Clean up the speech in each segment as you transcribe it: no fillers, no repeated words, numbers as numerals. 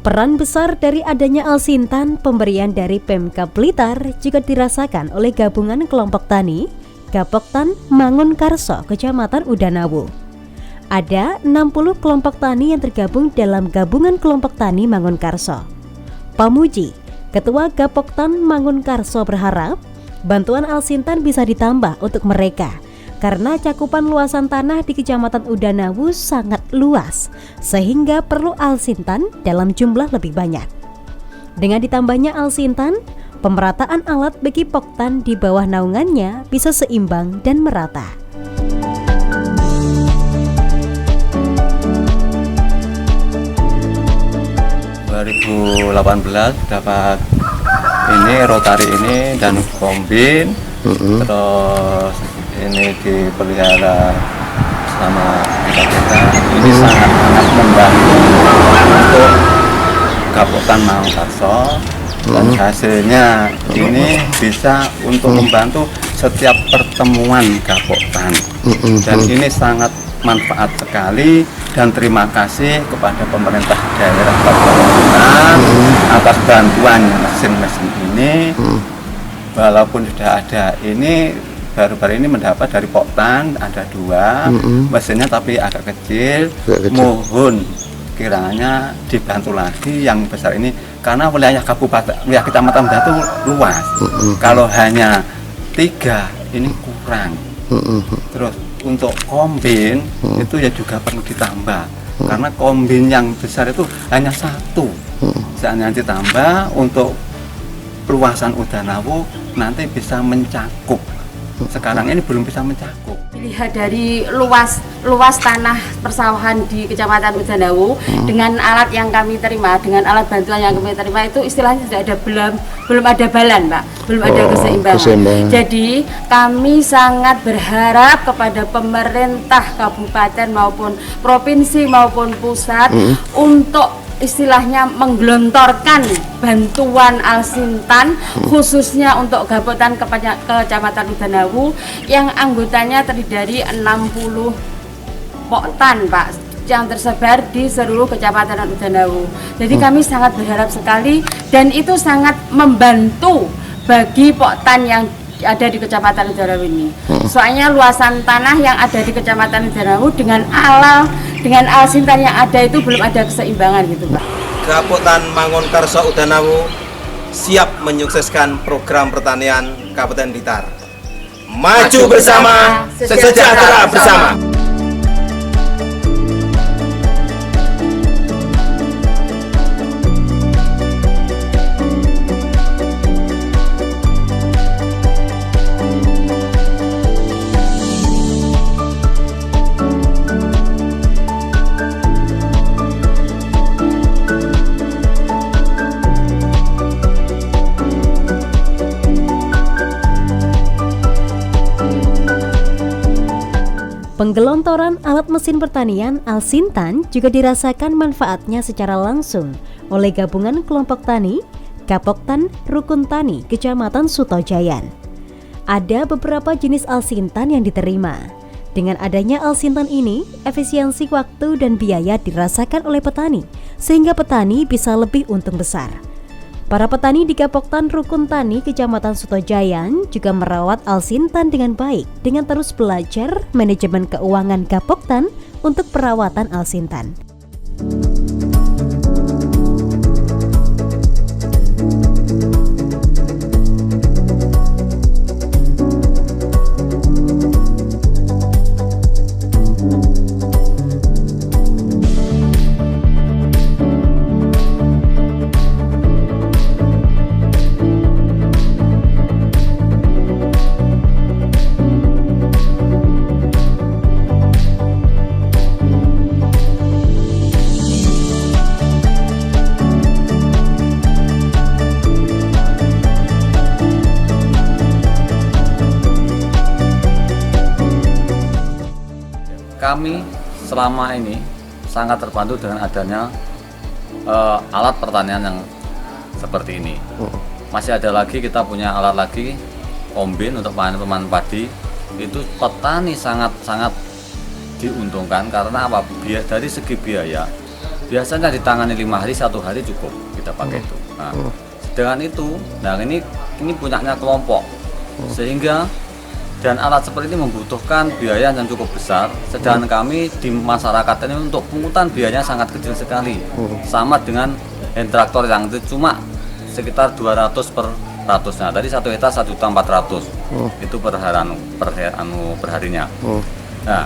Peran besar dari adanya Alsintan, pemberian dari Pemkab Blitar juga dirasakan oleh gabungan kelompok tani Gapoktan Mangunkarso, Kecamatan Udanawu. Ada 60 kelompok tani yang tergabung dalam gabungan kelompok tani Mangunkarso. Pamuji, Ketua Gapoktan Mangunkarso, berharap bantuan Alsintan bisa ditambah untuk mereka karena cakupan luasan tanah di Kecamatan Udanawu sangat luas, sehingga perlu Alsintan dalam jumlah lebih banyak. Dengan ditambahnya Alsintan, pemerataan alat bagi Poktan di bawah naungannya bisa seimbang dan merata. ...2018 dapat ini rotari ini dan kombin, terus ini dipelihara sama kita ini sangat membantu untuk Gapoktan Mangunkarso, dan hasilnya ini bisa untuk membantu setiap pertemuan Gapoktan, dan ini sangat manfaat sekali. Dan terima kasih kepada pemerintah daerah Kabupaten atas bantuannya mesin-mesin ini. Walaupun sudah ada ini, baru-baru ini mendapat dari Poktan ada 2 mesinnya tapi agak kecil. Mohon kiranya dibantu lagi yang besar ini karena wilayah kabupaten, wilayah kecamatan itu luas. Kalau hanya 3 ini kurang. Terus untuk kombin itu ya juga perlu ditambah karena kombin yang besar itu hanya 1. Seandainya ditambah untuk luasan Udanawu nanti bisa mencakup. Sekarang ini belum bisa mencakup. Dilihat dari luas tanah persawahan di Kecamatan Udanawu dengan alat yang kami terima, dengan alat bantuan yang kami terima itu istilahnya sudah ada belum ada balan, Pak, belum ada keseimbangan. Jadi kami sangat berharap kepada pemerintah kabupaten maupun provinsi maupun pusat untuk istilahnya menggelontorkan bantuan Alsintan khususnya untuk Gapoktan Kecamatan Udanawu yang anggotanya terdiri dari 60 Poktan, Pak, yang tersebar di seluruh Kecamatan Udanawu. Jadi kami sangat berharap sekali dan itu sangat membantu bagi Poktan yang ada di Kecamatan Udanawu ini. Soalnya luasan tanah yang ada di Kecamatan Udanawu dengan Alsintan yang ada itu belum ada keseimbangan gitu, Pak. Gapoktan Mangunkarso Udanawu siap menyukseskan program pertanian Kabupaten Blitar. Maju bersama, sejahtera bersama. Penggelontoran alat mesin pertanian Alsintan juga dirasakan manfaatnya secara langsung oleh gabungan kelompok tani Gapoktan Rukun Tani Kecamatan Sutojayan. Ada beberapa jenis Alsintan yang diterima. Dengan adanya Alsintan ini, efisiensi waktu dan biaya dirasakan oleh petani sehingga petani bisa lebih untung besar. Para petani di Gapoktan Rukun Tani Kecamatan Sutojayan juga merawat Alsintan dengan baik dengan terus belajar manajemen keuangan Gapoktan untuk perawatan Alsintan. Kami selama ini sangat terbantu dengan adanya alat pertanian yang seperti ini. Masih ada lagi, kita punya alat lagi, kombin untuk panen padi. Itu petani sangat diuntungkan karena apa? Dari segi biaya biasanya ditangani 5 hari, 1 hari cukup kita pakai itu. Nah, dengan itu, nah ini punyanya kelompok, sehingga dan alat seperti ini membutuhkan biaya yang cukup besar. Sedangkan kami di masyarakat ini untuk pungutan biayanya sangat kecil sekali, sama dengan hand traktor yang itu cuma sekitar 200 per ratusnya. Tadi 1 hektar 1.400.000 itu per harinya. Nah,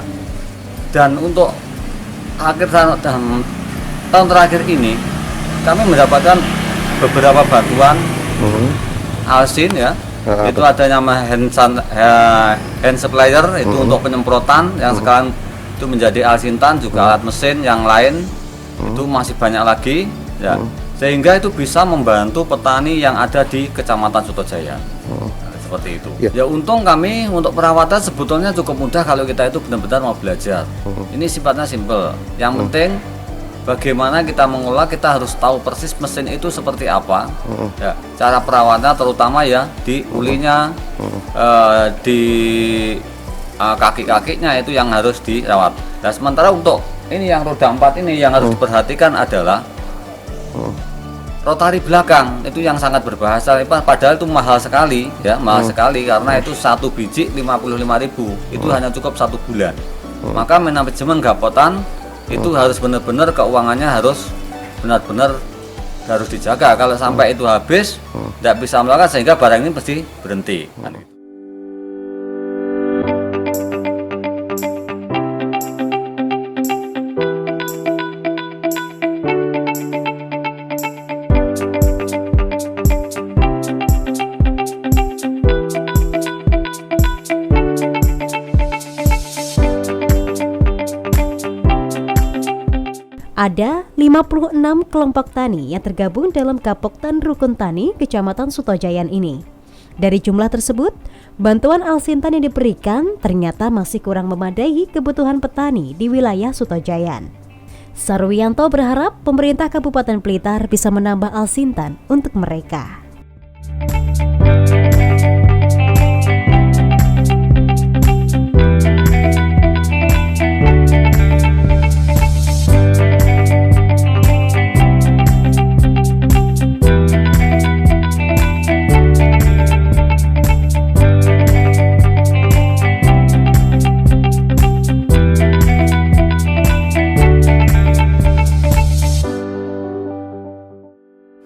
dan untuk akhir tahun terakhir ini kami mendapatkan beberapa bantuan Alsin ya. Itu ada nama hand supplier itu untuk penyemprotan yang sekarang itu menjadi Alsintan, juga alat mesin yang lain itu masih banyak lagi ya. Sehingga itu bisa membantu petani yang ada di Kecamatan Sutojaya. Nah, seperti itu. Ya untung kami untuk perawatan sebetulnya cukup mudah kalau kita itu benar-benar mau belajar. Ini sifatnya simple. Yang penting bagaimana kita mengolah, kita harus tahu persis mesin itu seperti apa. Ya, cara perawatnya terutama ya di ulinya, di kaki-kakinya itu yang harus dirawat. Nah, sementara untuk ini yang roda 4 ini yang harus diperhatikan adalah rotari belakang itu yang sangat berbahaya. Padahal itu mahal sekali ya, mahal sekali karena itu 1 biji 55.000. Itu hanya cukup 1 bulan. Maka manajemen gapotan itu harus benar-benar keuangannya harus benar-benar harus dijaga. Kalau sampai itu habis tidak bisa melakukan, sehingga barang ini pasti berhenti. Ada 56 kelompok tani yang tergabung dalam Gapoktan Rukun Tani Kecamatan Sutojayan ini. Dari jumlah tersebut, bantuan Alsintan yang diberikan ternyata masih kurang memadai kebutuhan petani di wilayah Sutojayan. Sarwianto berharap pemerintah Kabupaten Blitar bisa menambah Alsintan untuk mereka.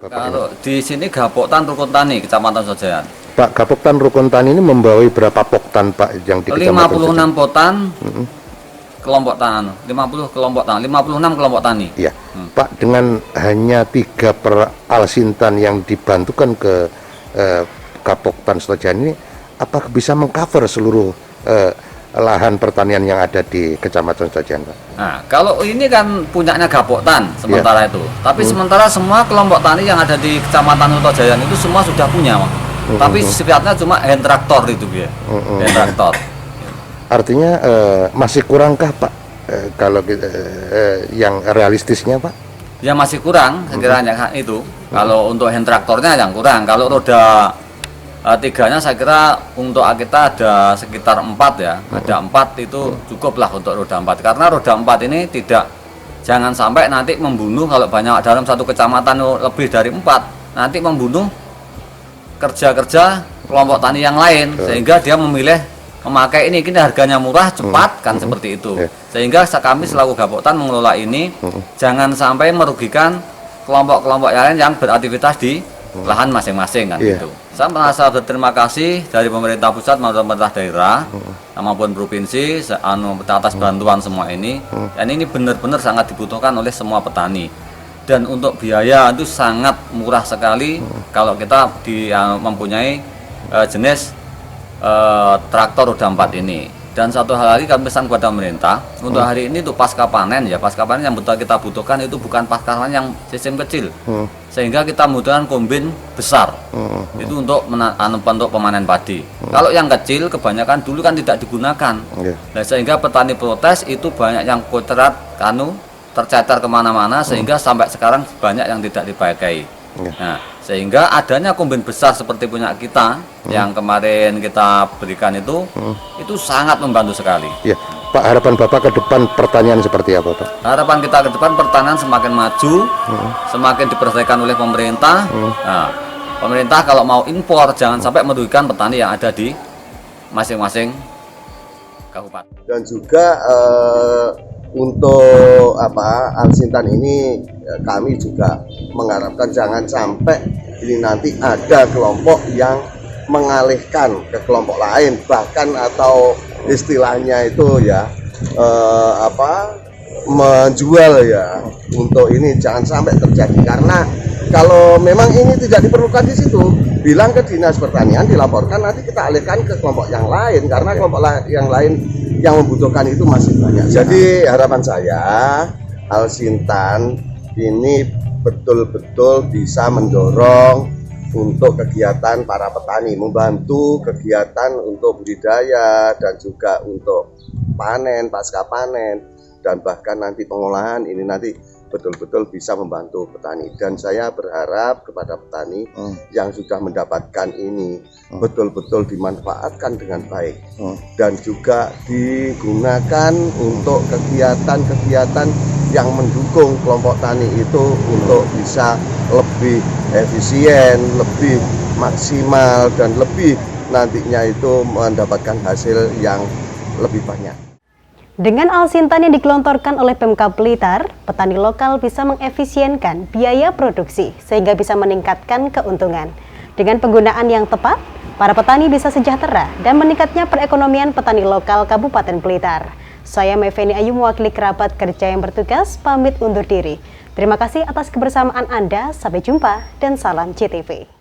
Kalau di sini Gapoktan Rukun Tani Kecamatan Sutojayan. Pak, Gapoktan Rukun Tani ini membawa berapa poktan Pak yang di Kecamatan 56 potan kelompok tani, 56 kelompok tani. Iya. Pak, dengan hanya 3 per Alsintan yang dibantukan ke Gapoktan Sutojayan ini, apakah bisa mengcover seluruh lahan pertanian yang ada di Kecamatan Sutojayan, Pak? Nah, kalau ini kan punyanya Gapoktan sementara itu. Tapi sementara semua kelompok tani yang ada di Kecamatan Sutojayan itu semua sudah punya, Pak. Tapi sifatnya cuma hand traktor itu ya. Hand traktor. Artinya masih kurangkah Pak kalau yang realistisnya Pak? Ya masih kurang sekiranya itu. Kalau untuk hand traktornya yang kurang. Kalau roda 3-nya saya kira untuk kita ada sekitar 4 ya. Ada 4 itu cukup lah untuk roda 4. Karena roda 4 ini jangan sampai nanti membunuh, kalau banyak dalam satu kecamatan lebih dari 4, nanti membunuh kerja-kerja kelompok tani yang lain, sehingga dia memilih memakai ini harganya murah, cepat kan seperti itu. Sehingga kami selaku Gapoktan mengelola ini jangan sampai merugikan kelompok-kelompok yang lain yang beraktivitas di lahan masing-masing kan gitu. Saya merasa berterima kasih dari pemerintah pusat maupun pemerintah daerah maupun provinsi atas bantuan semua ini. Dan ini benar-benar sangat dibutuhkan oleh semua petani. Dan untuk biaya itu sangat murah sekali kalau kita mempunyai jenis traktor roda 4 ini. Dan satu hal lagi kami pesan kepada pemerintah untuk hari ini tuh pasca panen yang betul kita butuhkan itu bukan pasca panen yang sistem kecil, sehingga kita membutuhkan kombin besar itu untuk pemanen padi. Kalau yang kecil kebanyakan dulu kan tidak digunakan, nah, sehingga petani protes itu banyak yang kotoran tercecer kemana-mana, sehingga sampai sekarang banyak yang tidak dipakai. Nah, sehingga adanya kombin besar seperti punya kita yang kemarin kita berikan itu sangat membantu sekali. Ya, Pak, harapan Bapak ke depan pertanian seperti apa, Pak? Harapan kita ke depan pertanian semakin maju, semakin diperhatikan oleh pemerintah. Nah, pemerintah kalau mau impor jangan sampai merugikan petani yang ada di masing-masing kabupaten. Dan juga untuk Alsintan ini kami juga mengharapkan jangan sampai ini nanti ada kelompok yang mengalihkan ke kelompok lain, bahkan atau istilahnya itu ya menjual ya. Untuk ini jangan sampai terjadi, karena kalau memang ini tidak diperlukan di situ, bilang ke Dinas Pertanian, dilaporkan, nanti kita alihkan ke kelompok yang lain, karena kelompok yang lain yang membutuhkan itu masih banyak. Jadi harapan saya Alsintan ini betul-betul bisa mendorong untuk kegiatan para petani, membantu kegiatan untuk budidaya dan juga untuk panen, pasca panen, dan bahkan nanti pengolahan ini nanti betul-betul bisa membantu petani. Dan saya berharap kepada petani yang sudah mendapatkan ini betul-betul dimanfaatkan dengan baik dan juga digunakan untuk kegiatan-kegiatan yang mendukung kelompok tani itu untuk bisa lebih efisien, lebih maksimal, dan lebih nantinya itu mendapatkan hasil yang lebih banyak. Dengan Alsintan yang digelontorkan oleh Pemkab Blitar, petani lokal bisa mengefisienkan biaya produksi sehingga bisa meningkatkan keuntungan. Dengan penggunaan yang tepat, para petani bisa sejahtera dan meningkatnya perekonomian petani lokal Kabupaten Blitar. Saya Meveni Ayu mewakili kerabat kerja yang bertugas pamit undur diri. Terima kasih atas kebersamaan Anda, sampai jumpa dan salam CTV.